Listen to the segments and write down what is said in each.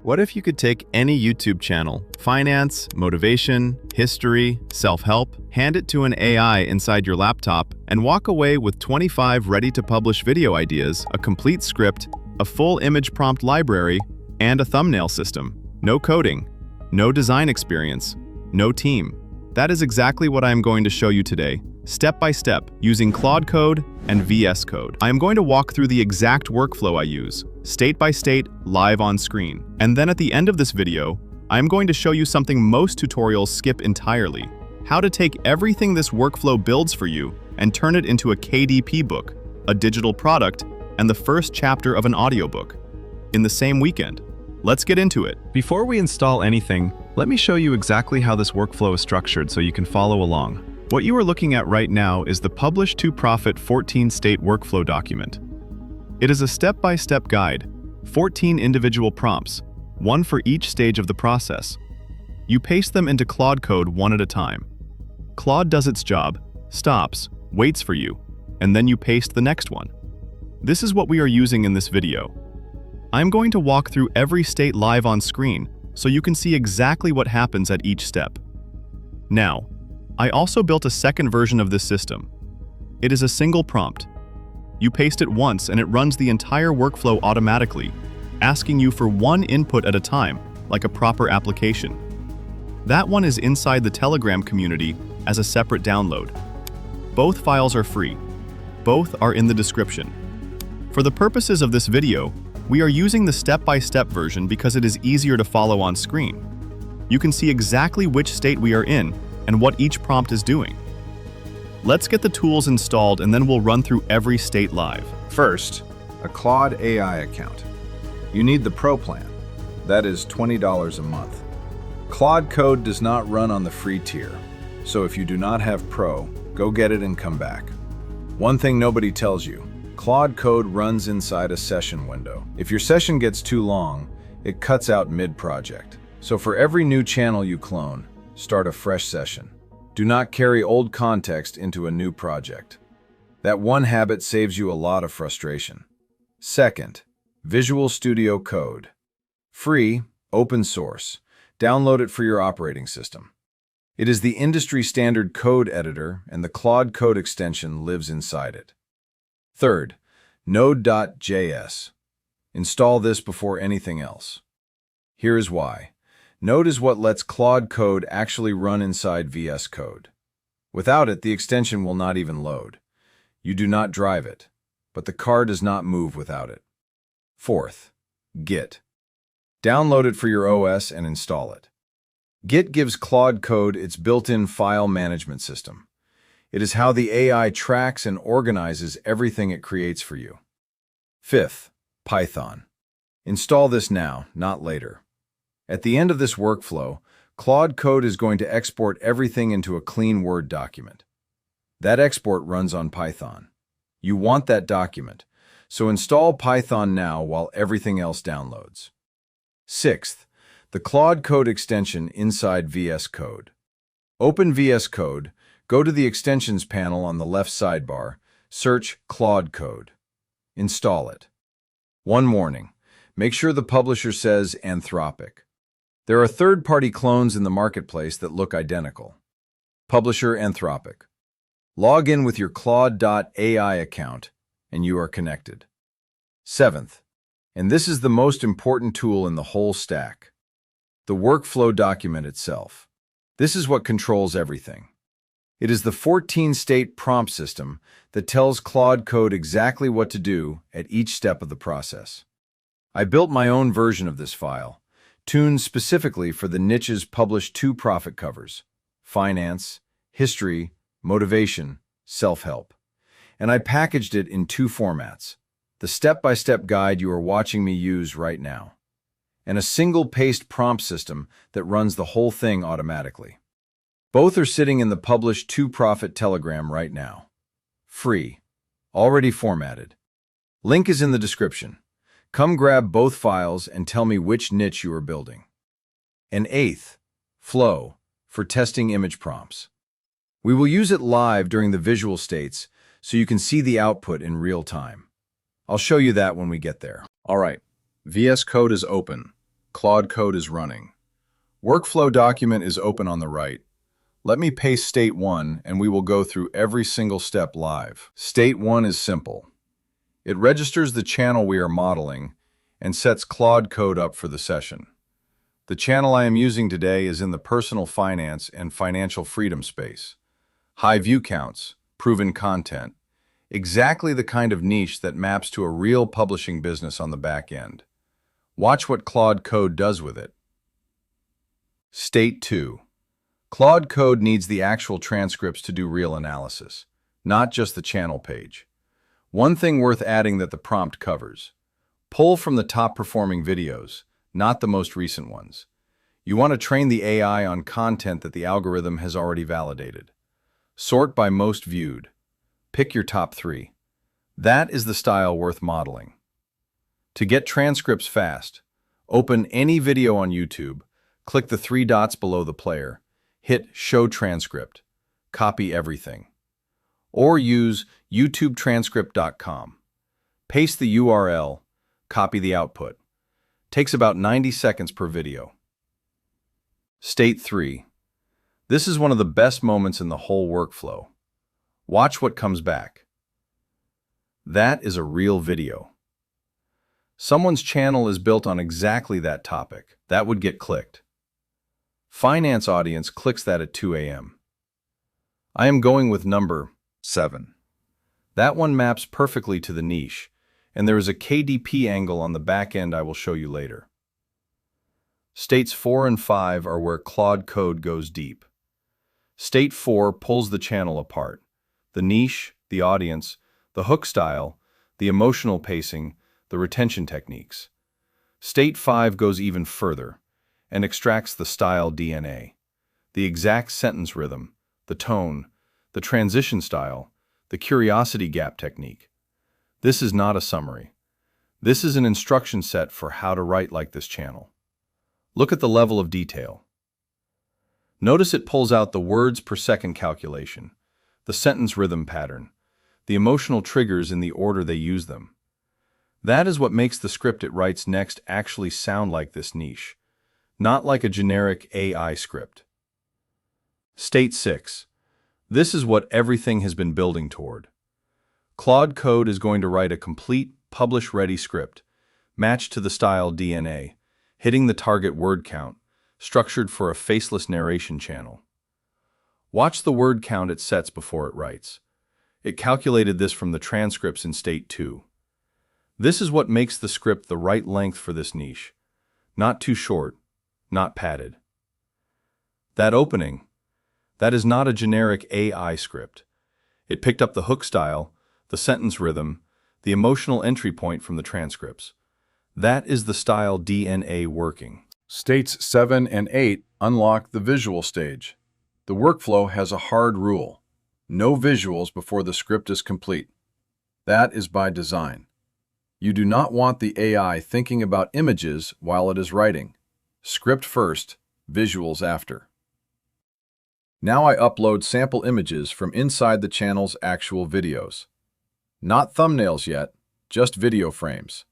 What if you could take any YouTube channel, finance, motivation, history, self-help, hand it to an AI inside your laptop, and walk away with 25 ready-to-publish video ideas, a complete script, a full image prompt library, and a thumbnail system? No coding, no design experience, no team. That is exactly what I am going to show you today, step by step, using Claude Code and VS Code. I am going to walk through the exact workflow I use, state by state, live on screen. And then at the end of this video, I am going to show you something most tutorials skip entirely: how to take everything this workflow builds for you and turn it into a KDP book, a digital product, and the first chapter of an audiobook in the same weekend. Let's get into it. Before we install anything, let me show you exactly how this workflow is structured so you can follow along. What you are looking at right now is the Publish to Profit 14-state workflow document. It is a step-by-step guide, 14 individual prompts, one for each stage of the process. You paste them into Claude Code one at a time. Claude does its job, stops, waits for you, and then you paste the next one. This is what we are using in this video. I'm going to walk through every state live on screen so you can see exactly what happens at each step. Now, I also built a second version of this system. It is a single prompt. You paste it once and it runs the entire workflow automatically, asking you for one input at a time, like a proper application. That one is inside the Telegram community as a separate download. Both files are free. Both are in the description. For the purposes of this video, we are using the step-by-step version because it is easier to follow on screen. You can see exactly which state we are in and what each prompt is doing. Let's get the tools installed and then we'll run through every state live. First, a Claude AI account. You need the Pro plan. That is $20 a month. Claude Code does not run on the free tier, so if you do not have Pro, go get it and come back. One thing nobody tells you: Claude Code runs inside a session window. If your session gets too long, it cuts out mid-project. So for every new channel you clone, start a fresh session. Do not carry old context into a new project. That one habit saves you a lot of frustration. Second, Visual Studio Code. Free, open source. Download it for your operating system. It is the industry standard code editor, and the Claude Code extension lives inside it. Third, Node.js. Install this before anything else. Here is why. Node is what lets Claude Code actually run inside VS Code. Without it, the extension will not even load. You do not drive it, but the car does not move without it. Fourth, Git. Download it for your OS and install it. Git gives Claude Code its built-in file management system. It is how the AI tracks and organizes everything it creates for you. Fifth, Python. Install this now, not later. At the end of this workflow, Claude Code is going to export everything into a clean Word document. That export runs on Python. You want that document, so install Python now while everything else downloads. Sixth, the Claude Code extension inside VS Code. Open VS Code, go to the Extensions panel on the left sidebar, search Claude Code. Install it. One warning: make sure the publisher says Anthropic. There are third-party clones in the marketplace that look identical. Publisher Anthropic. Log in with your Claude.ai account, and you are connected. Seventh, and this is the most important tool in the whole stack: the workflow document itself. This is what controls everything. It is the 14-state prompt system that tells Claude Code exactly what to do at each step of the process. I built my own version of this file, tuned specifically for the niches Publish to Profit covers: finance, history, motivation, self-help. And I packaged it in two formats: the step-by-step guide you are watching me use right now, and a single paste prompt system that runs the whole thing automatically. Both are sitting in the Publish to Profit Telegram right now. Free. Already formatted. Link is in the description. Come grab both files and tell me which niche you are building. And eighth, Flow, for testing image prompts. We will use it live during the visual states so you can see the output in real time. I'll show you that when we get there. All right, VS Code is open. Claude Code is running. Workflow document is open on the right. Let me paste state 1 and we will go through every single step live. State 1 is simple. It registers the channel we are modeling and sets Claude Code up for the session. The channel I am using today is in the personal finance and financial freedom space. High view counts, proven content, exactly the kind of niche that maps to a real publishing business on the back end. Watch what Claude Code does with it. State 2. Claude Code needs the actual transcripts to do real analysis, not just the channel page. One thing worth adding that the prompt covers: pull from the top performing videos, not the most recent ones. You want to train the AI on content that the algorithm has already validated. Sort by most viewed. Pick your top 3. That is the style worth modeling. To get transcripts fast, open any video on YouTube, click the 3 dots below the player, hit Show Transcript, copy everything. Or use youtubetranscript.com. Paste the URL, copy the output. Takes about 90 seconds per video. State 3. This is one of the best moments in the whole workflow. Watch what comes back. That is a real video. Someone's channel is built on exactly that topic. That would get clicked. Finance audience clicks that at 2 a.m. I am going with number 7. That one maps perfectly to the niche, and there is a KDP angle on the back end I will show you later. States 4 and 5 are where Claude Code goes deep. State 4 pulls the channel apart. The niche, the audience, the hook style, the emotional pacing, the retention techniques. State 5 goes even further and extracts the style DNA, the exact sentence rhythm, the tone, the transition style, the curiosity gap technique. This is not a summary. This is an instruction set for how to write like this channel. Look at the level of detail. Notice it pulls out the words per second calculation, the sentence rhythm pattern, the emotional triggers in the order they use them. That is what makes the script it writes next actually sound like this niche, not like a generic AI script. State 6. This is what everything has been building toward. Claude Code is going to write a complete, publish-ready script, matched to the style DNA, hitting the target word count, structured for a faceless narration channel. Watch the word count it sets before it writes. It calculated this from the transcripts in State 2. This is what makes the script the right length for this niche. Not too short, not padded. That opening, that is not a generic AI script. It picked up the hook style, the sentence rhythm, the emotional entry point from the transcripts. That is the style DNA working. States 7 and 8 unlock the visual stage. The workflow has a hard rule: no visuals before the script is complete. That is by design. You do not want the AI thinking about images while it is writing. Script first, visuals after. Now I upload sample images from inside the channel's actual videos. Not thumbnails yet, just video frames.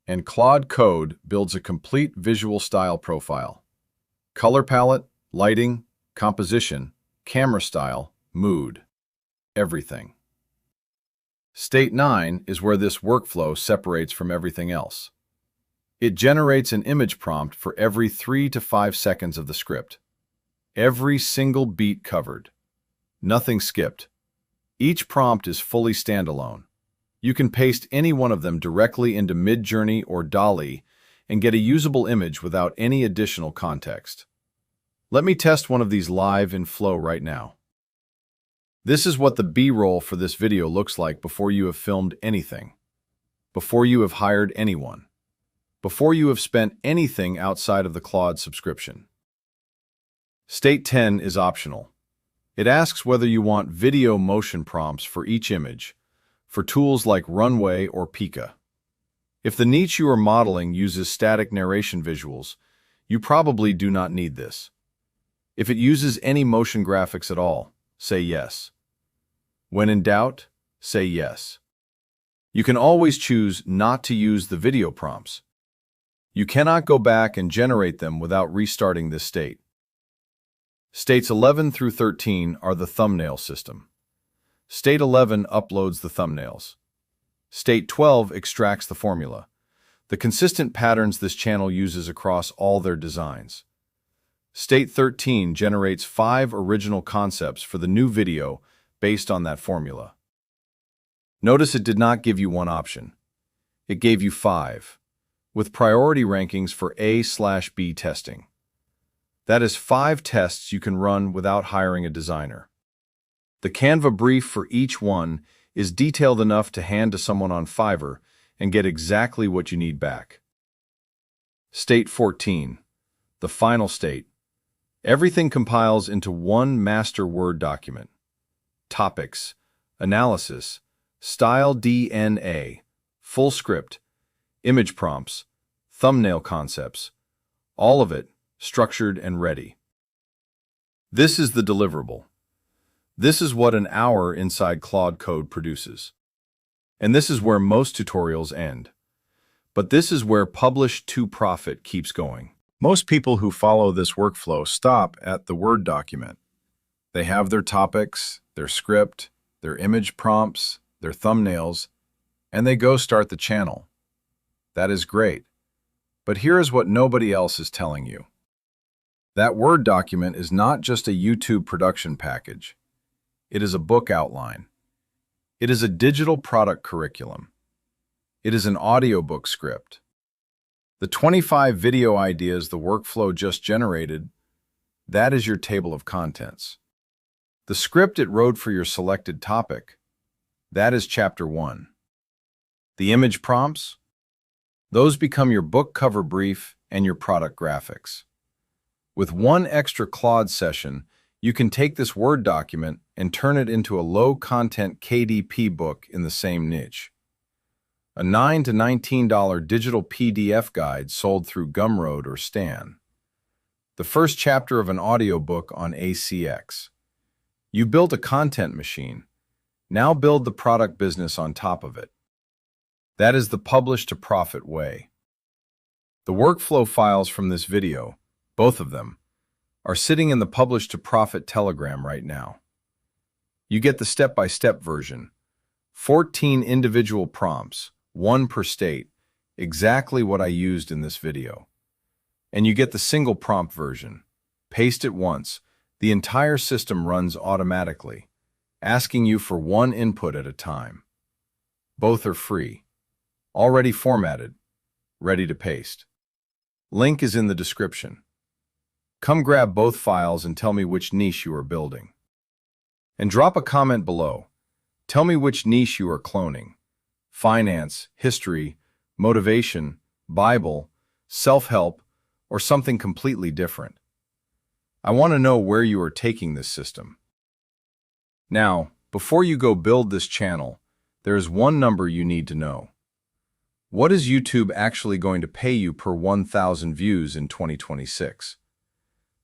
And Claude Code builds a complete visual style profile. Color palette, lighting, composition, camera style, mood. Everything. State 9 is where this workflow separates from everything else. It generates an image prompt for every 3 to 5 seconds of the script. Every single beat covered. Nothing skipped. Each prompt is fully standalone. You can paste any one of them directly into Midjourney or DALL-E and get a usable image without any additional context. Let me test one of these live in Flow right now. This is what the B-roll for this video looks like before you have filmed anything, before you have hired anyone, before you have spent anything outside of the Claude subscription. State 10 is optional. It asks whether you want video motion prompts for each image, for tools like Runway or Pika. If the niche you are modeling uses static narration visuals, you probably do not need this. If it uses any motion graphics at all, say yes. When in doubt, say yes. You can always choose not to use the video prompts. You cannot go back and generate them without restarting this state. States 11 through 13 are the thumbnail system. State 11 uploads the thumbnails. State 12 extracts the formula, the consistent patterns this channel uses across all their designs. State 13 generates 5 original concepts for the new video based on that formula. Notice it did not give you one option. It gave you 5, with priority rankings for A/B testing. That is 5 tests you can run without hiring a designer. The Canva brief for each one is detailed enough to hand to someone on Fiverr and get exactly what you need back. State 14, the final state. Everything compiles into one master Word document. Topics, analysis, style DNA, full script, image prompts, thumbnail concepts, all of it structured and ready. This is the deliverable. This is what an hour inside Claude Code produces. And this is where most tutorials end. But this is where publish to profit keeps going. Most people who follow this workflow stop at the Word document. They have their topics, their script, their image prompts, their thumbnails, and they go start the channel. That is great. But here is what nobody else is telling you. That Word document is not just a YouTube production package. It is a book outline. It is a digital product curriculum. It is an audiobook script. The 25 video ideas the workflow just generated, that is your table of contents. The script it wrote for your selected topic, that is chapter 1. The image prompts, those become your book cover brief and your product graphics. With one extra Claude session, you can take this Word document and turn it into a low-content KDP book in the same niche. A $9 to $19 digital PDF guide sold through Gumroad or Stan. The first chapter of an audiobook on ACX. You built a content machine. Now build the product business on top of it. That is the publish to profit way. The workflow files from this video, both of them, are sitting in the Publish to Profit Telegram right now. You get the step-by-step version, 14 individual prompts, 1 per state, exactly what I used in this video. And you get the single prompt version. Paste it once, the entire system runs automatically, asking you for one input at a time. Both are free, already formatted, ready to paste. Link is in the description. Come grab both files and tell me which niche you are building. And drop a comment below. Tell me which niche you are cloning. Finance, history, motivation, Bible, self-help, or something completely different. I want to know where you are taking this system. Now, before you go build this channel, there is one number you need to know. What is YouTube actually going to pay you per 1,000 views in 2026?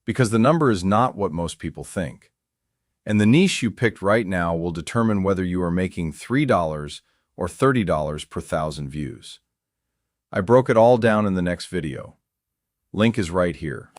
Because the number is not what most people think. And the niche you picked right now will determine whether you are making $3 or $30 per 1,000 views. I broke it all down in the next video. Link is right here.